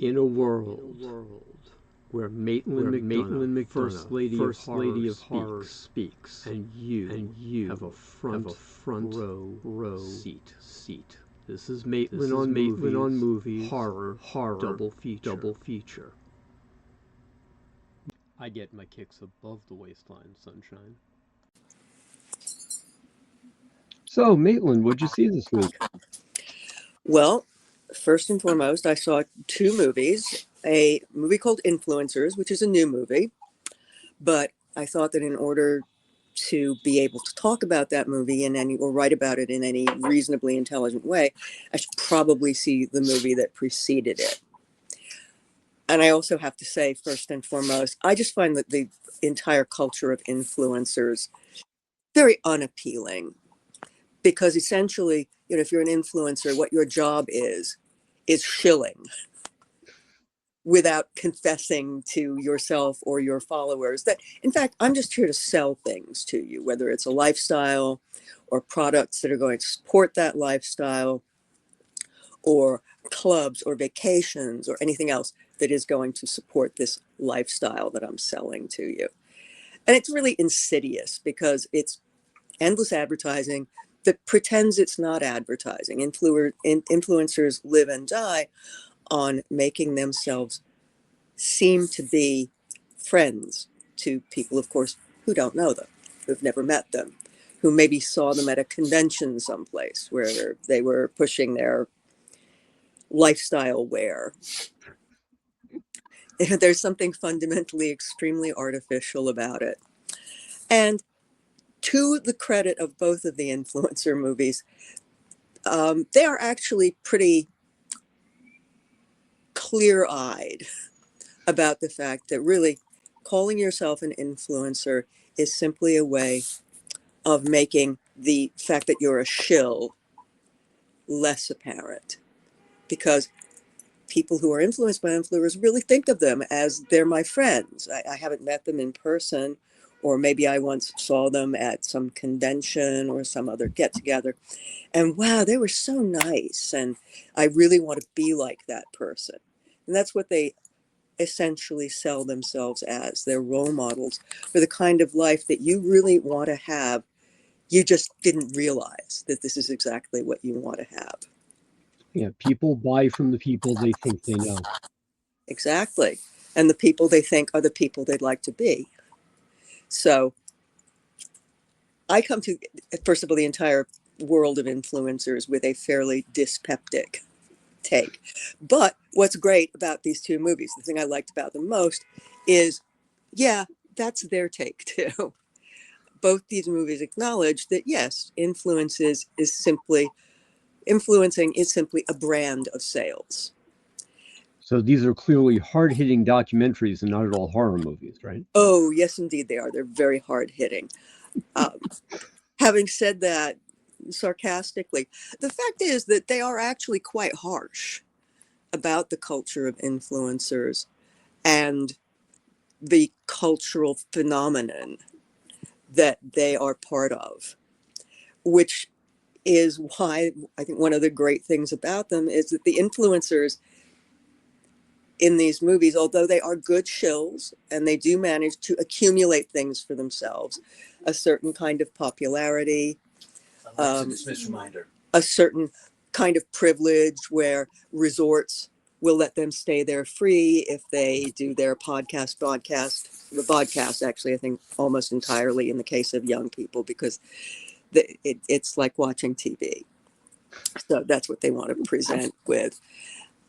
In a world where Maitland, First Lady of Horror, speaks, and you have a front row seat. This is Maitland on movies, horror, double feature. I get my kicks above the waistline, sunshine. So, Maitland, what'd you see this week? Well, first and foremost, I saw two movies. A movie called Influencers, which is a new movie, but I thought that in order to be able to talk about that movie or write about it in any reasonably intelligent way, I should probably see the movie that preceded it. And I also have to say, first and foremost, I just find that the entire culture of influencers very unappealing, because essentially, if you're an influencer, what your job is shilling without confessing to yourself or your followers that, in fact, I'm just here to sell things to you, whether it's a lifestyle or products that are going to support that lifestyle, or clubs or vacations or anything else that is going to support this lifestyle that I'm selling to you. And it's really insidious because it's endless advertising that pretends it's not advertising. Influencers live and die on making themselves seem to be friends to people, of course, who don't know them, who've never met them, who maybe saw them at a convention someplace where they were pushing their lifestyle wear. There's something fundamentally extremely artificial about it. And to the credit of both of the influencer movies, they are actually pretty clear-eyed about the fact that really calling yourself an influencer is simply a way of making the fact that you're a shill less apparent, because people who are influenced by influencers really think of them as they're my friends. I haven't met them in person, or maybe I once saw them at some convention or some other get-together, and wow, they were so nice, and I really want to be like that person. And that's what they essentially sell themselves as. They're role models for the kind of life that you really want to have. You just didn't realize that this is exactly what you want to have. Yeah, people buy from the people they think they know. Exactly. And the people they think are the people they'd like to be. So I come to, first of all, the entire world of influencers with a fairly dyspeptic take. But what's great about these two movies, the thing I liked about them most is, yeah, that's their take too. Both these movies acknowledge that, yes, influencing is simply a brand of sales. So these are clearly hard-hitting documentaries and not at all horror movies, right? Oh, yes, indeed they are. They're very hard hitting. Having said that, sarcastically, the fact is that they are actually quite harsh about the culture of influencers and the cultural phenomenon that they are part of, which is why I think one of the great things about them is that the influencers in these movies, although they are good shills and they do manage to accumulate things for themselves, a certain kind of popularity, a certain kind of privilege where resorts will let them stay there free if they do their the podcast actually, I think almost entirely in the case of young people, because it's like watching TV. So that's what they want to present with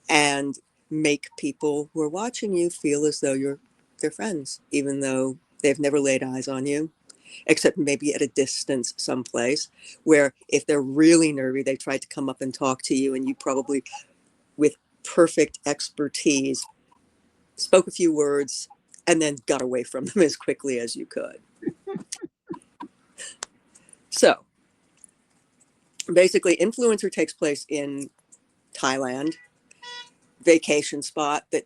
and make people who are watching you feel as though you're their friends, even though they've never laid eyes on you, except maybe at a distance someplace, where if they're really nervy, they try to come up and talk to you, and you probably, with perfect expertise, spoke a few words and then got away from them as quickly as you could. So basically, Influencer takes place in Thailand, vacation spot that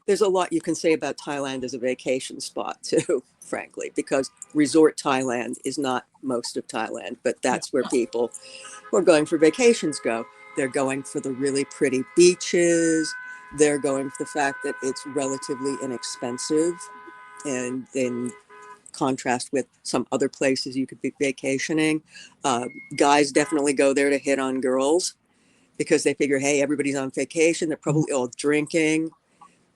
there's a lot you can say about Thailand as a vacation spot too, frankly, because resort Thailand is not most of Thailand, but that's where people who are going for vacations go. They're going for the really pretty beaches. they're going for the fact that it's relatively inexpensive, and in contrast with some other places you could be vacationing. Guys definitely go there to hit on girls because they figure, hey, everybody's on vacation. They're probably all drinking.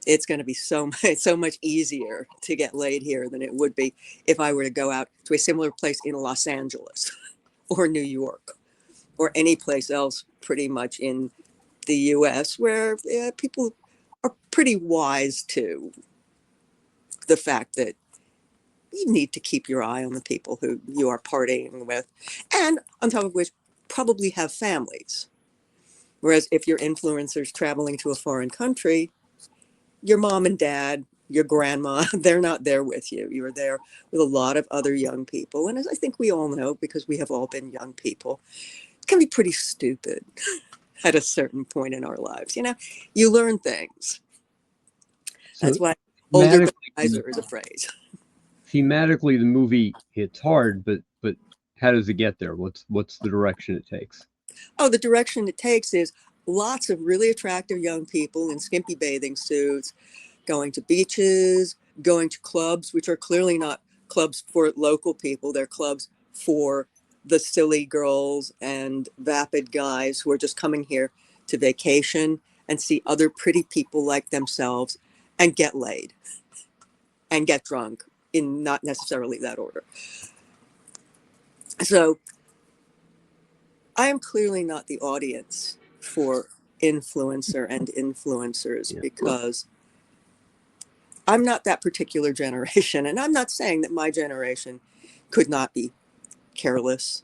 It's going to be so much easier to get laid here than it would be if I were to go out to a similar place in Los Angeles or New York or any place else pretty much in the US where people are pretty wise to the fact that you need to keep your eye on the people who you are partying with, and on top of which probably have families. Whereas if you're influencers traveling to a foreign country, your mom and dad, your grandma, they're not there with you. You're there with a lot of other young people. And as I think we all know, because we have all been young people, it can be pretty stupid at a certain point in our lives. You know, you learn things. So That's why older but wiser is a phrase. Thematically, the movie hits hard, but how does it get there? What's the direction it takes? Oh, the direction it takes is lots of really attractive young people in skimpy bathing suits going to beaches, going to clubs, which are clearly not clubs for local people. They're clubs for the silly girls and vapid guys who are just coming here to vacation and see other pretty people like themselves and get laid and get drunk, in not necessarily that order. So I am clearly not the audience for influencer and influencers because I'm not that particular generation. And I'm not saying that my generation could not be careless,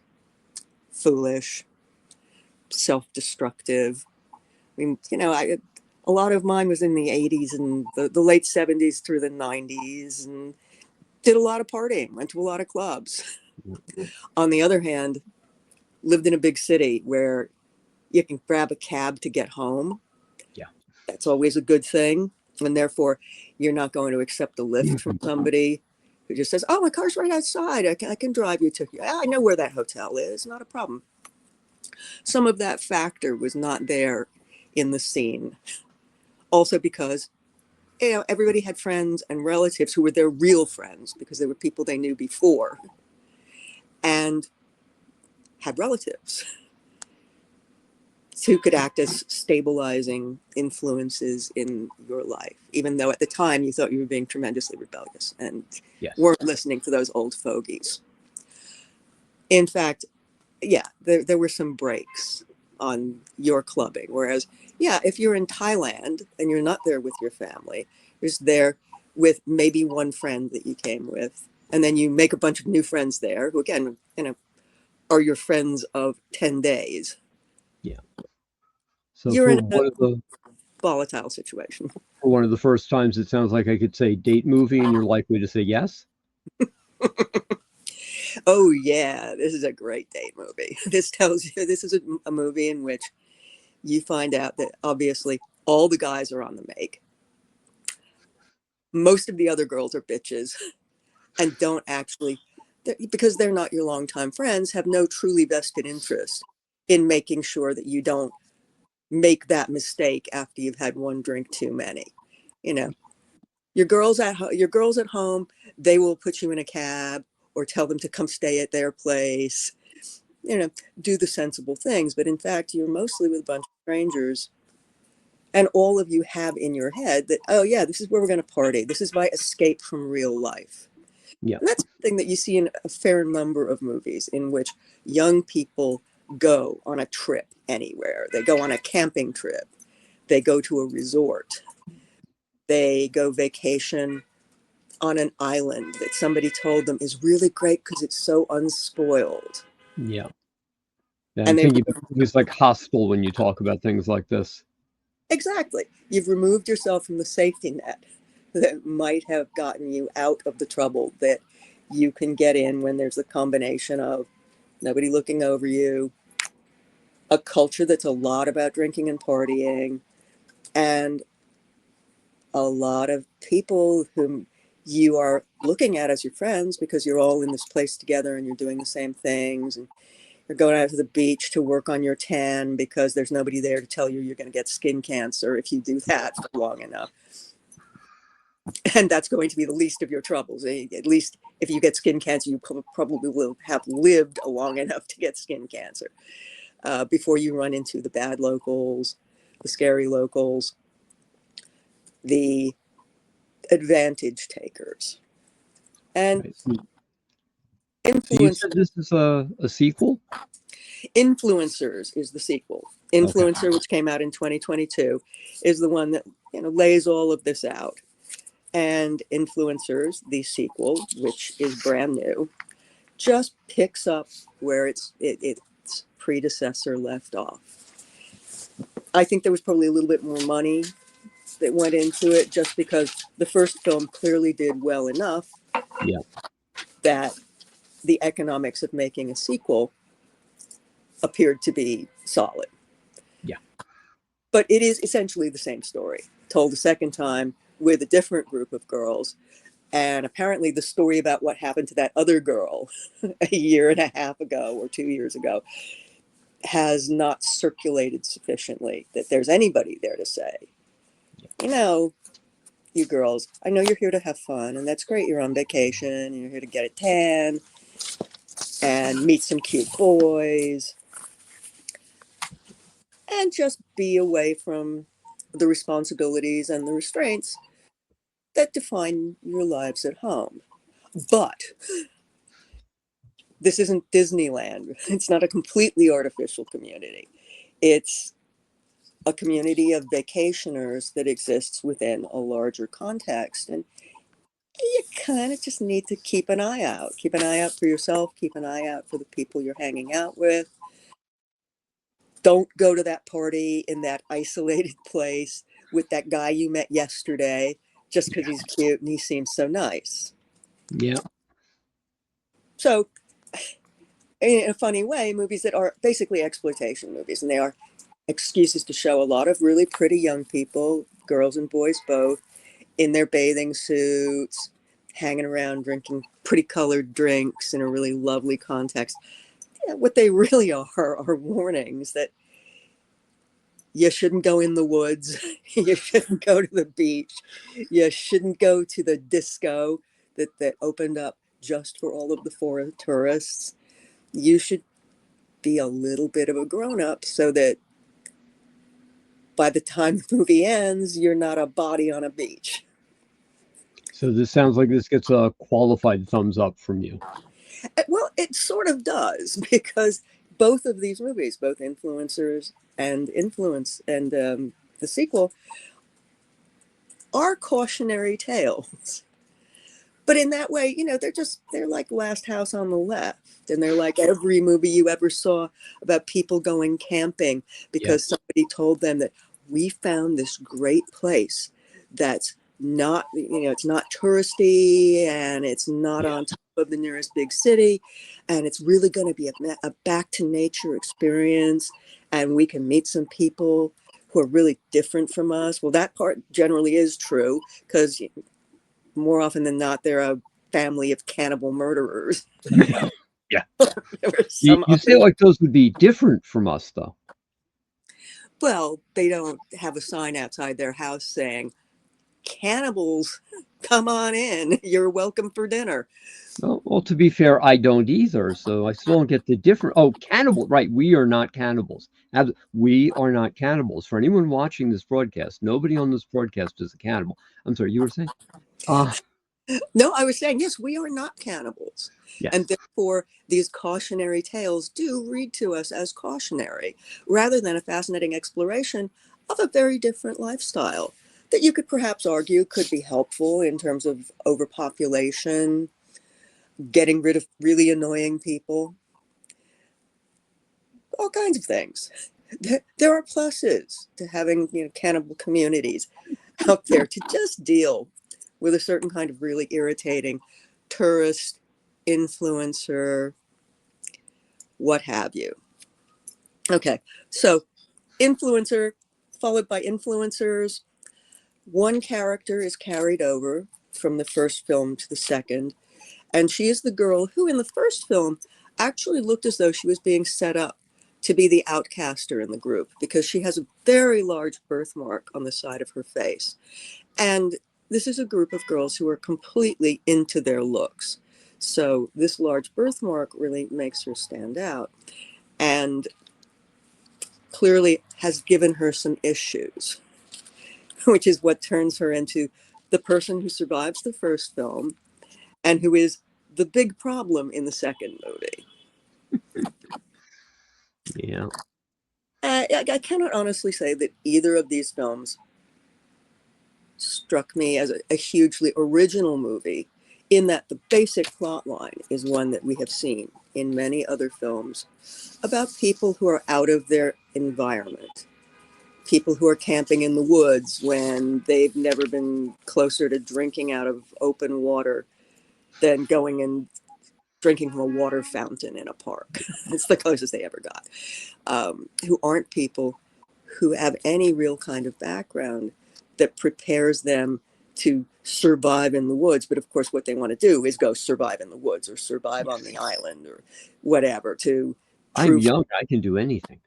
foolish, self-destructive. I mean, you know, a lot of mine was in the 80s and the late 70s through the 90s, and did a lot of partying, went to a lot of clubs. On the other hand, lived in a big city where you can grab a cab to get home. Yeah. That's always a good thing. And therefore, you're not going to accept a lift from somebody who just says, oh, my car's right outside. I can drive you to, I know where that hotel is. Not a problem. Some of that factor was not there in the scene. Also because, you know, everybody had friends and relatives who were their real friends because they were people they knew before and had relatives who could act as stabilizing influences in your life, even though at the time you thought you were being tremendously rebellious and weren't listening to those old fogies. In fact, yeah, there were some breaks on your clubbing. Whereas, yeah, if you're in Thailand and you're not there with your family, you're just there with maybe one friend that you came with, and then you make a bunch of new friends there who, again, you know, are your friends of 10 days. Yeah. So you're in a volatile situation. For one of the first times, it sounds like I could say date movie, and you're likely to say yes. Oh yeah, this is a great date movie. This tells you this is a movie in which you find out that obviously all the guys are on the make. Most of the other girls are bitches and don't actually, because they're not your longtime friends, have no truly vested interest in making sure that you don't make that mistake after you've had one drink too many. You know, your girls at home, they will put you in a cab or tell them to come stay at their place. You know, do the sensible things. But in fact, you're mostly with a bunch of strangers. And all of you have in your head that, oh yeah, this is where we're going to party. This is my escape from real life. Yeah. And that's something that you see in a fair number of movies in which young people go on a trip anywhere. They go on a camping trip. They go to a resort. They go vacation on an island that somebody told them is really great because it's so unspoiled. Yeah. I'm thinking it's like Hostel when you talk about things like this. Exactly. You've removed yourself from the safety net that might have gotten you out of the trouble that you can get in when there's a combination of nobody looking over you, a culture that's a lot about drinking and partying, and a lot of people whom you are looking at as your friends because you're all in this place together and you're doing the same things and or going out to the beach to work on your tan because there's nobody there to tell you you're going to get skin cancer if you do that for long enough. And that's going to be the least of your troubles. At least if you get skin cancer, you probably will have lived long enough to get skin cancer before you run into the bad locals, the scary locals, the advantage takers. And Right. So you influence. said this is a sequel? Influencers is the sequel. Influencer, okay, which came out in 2022, is the one that lays all of this out. And Influencers, the sequel, which is brand new, just picks up where its predecessor left off. I think there was probably a little bit more money that went into it just because the first film clearly did well enough that the economics of making a sequel appeared to be solid. Yeah. But it is essentially the same story, told a second time with a different group of girls. And apparently the story about what happened to that other girl a year and a half ago or 2 years ago has not circulated sufficiently that there's anybody there to say, you girls, I know you're here to have fun, and that's great. You're on vacation, you're here to get a tan and meet some cute boys and just be away from the responsibilities and the restraints that define your lives at home. But this isn't Disneyland. It's not a completely artificial community. It's a community of vacationers that exists within a larger context. And you kind of just need to keep an eye out. Keep an eye out for yourself. Keep an eye out for the people you're hanging out with. Don't go to that party in that isolated place with that guy you met yesterday just because he's cute and he seems so nice. Yeah. So, in a funny way, movies that are basically exploitation movies, and they are excuses to show a lot of really pretty young people, girls and boys both, in their bathing suits, hanging around drinking pretty colored drinks in a really lovely context. What they really are warnings that you shouldn't go in the woods, you shouldn't go to the beach, you shouldn't go to the disco that opened up just for all of the foreign tourists. You should be a little bit of a grown-up so that by the time the movie ends, you're not a body on a beach. So this sounds like this gets a qualified thumbs up from you. Well, it sort of does, because both of these movies, both Influencers and the sequel, are cautionary tales. But in that way, they're like Last House on the Left. And they're like every movie you ever saw about people going camping because somebody told them that we found this great place that's not, it's not touristy and it's not on top of the nearest big city. And it's really going to be a back to nature experience. And we can meet some people who are really different from us. Well, that part generally is true because more often than not, they're a family of cannibal murderers. Yeah. You say like those would be different from us, though. Well, they don't have a sign outside their house saying, cannibals, come on in. You're welcome for dinner. Well, to be fair, I don't either. So I still don't get the difference. Oh, cannibal. Right. We are not cannibals. We are not cannibals. For anyone watching this broadcast, nobody on this broadcast is a cannibal. I'm sorry, you were saying? No, I was saying, yes, we are not cannibals. Yes. And therefore, these cautionary tales do read to us as cautionary, rather than a fascinating exploration of a very different lifestyle that you could perhaps argue could be helpful in terms of overpopulation, getting rid of really annoying people, all kinds of things. There are pluses to having cannibal communities out there to just deal with a certain kind of really irritating tourist, influencer, what have you. Okay, so influencer followed by influencers. One character is carried over from the first film to the second, and she is the girl who in the first film actually looked as though she was being set up to be the outcaster in the group because she has a very large birthmark on the side of her face. And this is a group of girls who are completely into their looks. So this large birthmark really makes her stand out and clearly has given her some issues, which is what turns her into the person who survives the first film and who is the big problem in the second movie. Yeah. I cannot honestly say that either of these films struck me as a hugely original movie, in that the basic plot line is one that we have seen in many other films about people who are out of their environment, people who are camping in the woods when they've never been closer to drinking out of open water than going and drinking from a water fountain in a park. It's the closest they ever got. Who aren't people who have any real kind of background that prepares them to survive in the woods. But of course, what they want to do is go survive in the woods or survive on the island or whatever to I'm prove young, I can do anything.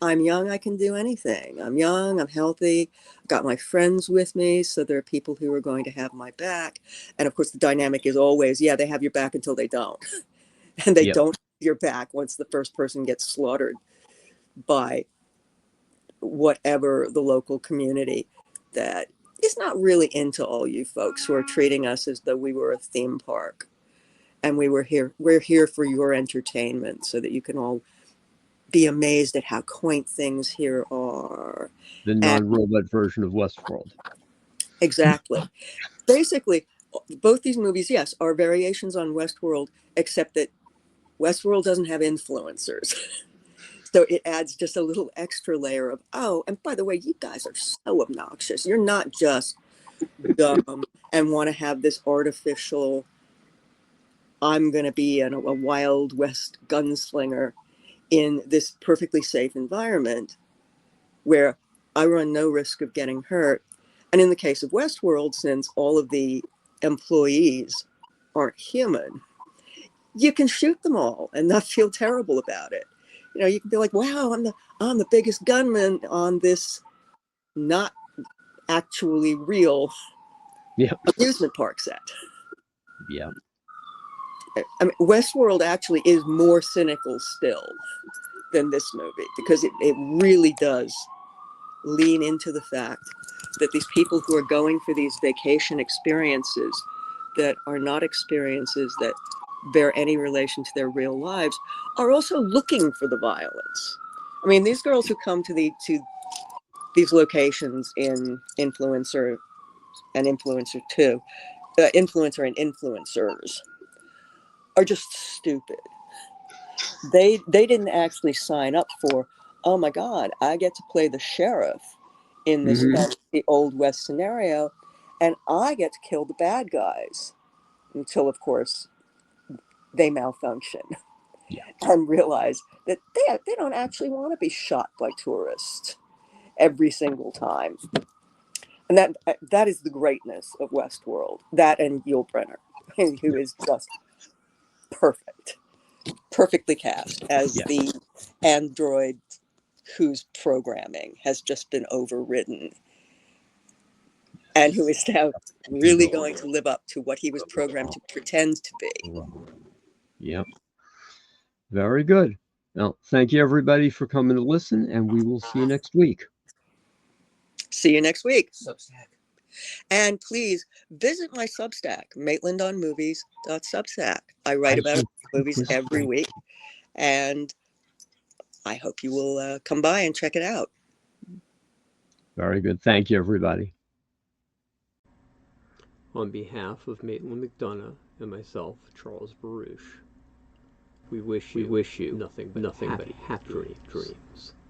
I'm young, I can do anything. I'm young, I'm healthy, I've got my friends with me, so there are people who are going to have my back. And of course, the dynamic is always, yeah, they have your back until they don't. And they Yep. don't have your back once the first person gets slaughtered by whatever the local community that is not really into all you folks who are treating us as though we were a theme park and we're here for your entertainment so that you can all be amazed at how quaint things here are. The And non-robot version of Westworld. exactly. Basically, both these movies, yes, are variations on Westworld, except that Westworld doesn't have influencers. So it adds just a little extra layer of, oh, and by the way, you guys are so obnoxious. You're not just dumb and want to have this artificial, I'm going to be a Wild West gunslinger in this perfectly safe environment where I run no risk of getting hurt. And in the case of Westworld, since all of the employees aren't human, you can shoot them all and not feel terrible about it. You know, you can be like, wow, I'm the biggest gunman on this not actually real amusement park set. Yeah. I mean, Westworld actually is more cynical still than this movie because it really does lean into the fact that these people who are going for these vacation experiences that are not experiences that bear any relation to their real lives are also looking for the violence. I mean, these girls who come to these locations in Influencer and Influencer 2, Influencer and Influencers are just stupid. They didn't actually sign up for, oh my God, I get to play the sheriff in this the Old West scenario, and I get to kill the bad guys until, of course, they malfunction Yeah. and realize that they don't actually want to be shot by tourists every single time. And that is the greatness of Westworld. That and Yul Brynner, who is just perfect, perfectly cast as the android whose programming has just been overridden and who is now really going to live up to what he was programmed to pretend to be. Yep. Very good. Well, thank you everybody for coming to listen, and we will see you next week. See you next week. Substack. And please visit my Substack, maitlandonmovies.substack. I write about movies every week, and I hope you will come by and check it out. Very good. Thank you, everybody. On behalf of Maitland McDonough and myself, Charles Baruch, we wish you nothing but happy dreams.